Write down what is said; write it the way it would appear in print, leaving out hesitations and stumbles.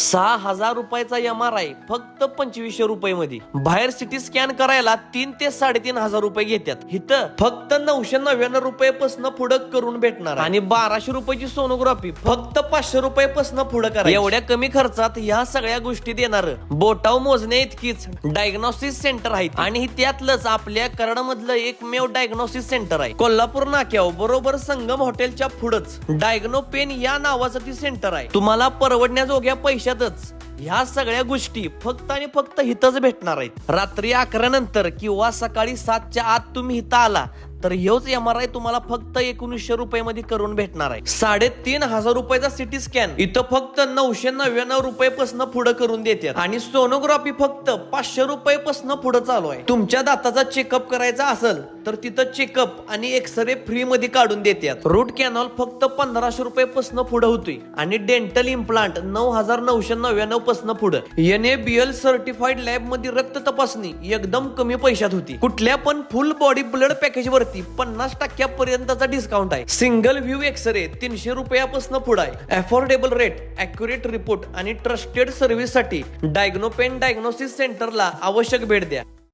6,000 रुपयाचा MRI फक्त 2500 रुपये मध्ये. बाहेर सिटी स्कॅन करायला 3 ते 3,500 रुपये घेतात. इथं फक्त 999 रुपयापासून पुढे करून भेटणार आणि 1200 रुपयाची सोनोग्राफी फक्त 500 रुपयापासून पुढे करा. एवढ्या कमी खर्चात ह्या सगळ्या गोष्टी देणार बोटाव मोजण्या इतकीच डायग्नोसिस सेंटर आहेत आणि त्यातलंच आपल्या कराडमधलं एकमेव डायग्नोसिस सेंटर आहे. कोल्हापूर नाक्यावर बरोबर संगम हॉटेलच्या पुढंच डायग्नोपेन या नावाचं ती सेंटर आहे. तुम्हाला परवडण्याजोग्या पैशातच ह्या सगळ्या गोष्टी फक्त आणि फक्त इथंच भेटणार आहेत. रात्री 11 नंतर किंवा सकाळी 7च्या आत तुम्ही इथं आला तर ह्योच MRI तुम्हाला फक्त 1900 रुपये मध्ये करून भेटणार आहे. 3,500 रुपयाचा सिटी स्कॅन इथं फक्त 999 रुपयापासून पुढे करून देतात आणि सोनोग्राफी फक्त 500 रुपयापासून पुढे चालू आहे. तुमच्या दाताचा चेकअप करायचा असेल तर तिथं चेकअप आणि एक्सरे फ्री मध्ये काढून देतात. रूट कॅनॉल फक्त 1500 रुपयापासून पुढे होतोय आणि डेंटल इम्प्लांट 9,999 पासून पुढे. NABL सर्टिफाईड लॅब मध्ये रक्त तपासणी एकदम कमी पैशात होती. कुठल्या पण फुल बॉडी ब्लड पॅकेज वरती 50% पर्यंतचा डिस्काउंट आहे. सिंगल व्ह्यू एक्सरे 300 रुपयापासून पुढे आहे. अफोर्डेबल रेट, ॲक्युरेट रिपोर्ट आणि ट्रस्टेड सर्व्हिस साठी डायग्नोपेन डायग्नोसिस सेंटरला आवश्यक भेट द्या.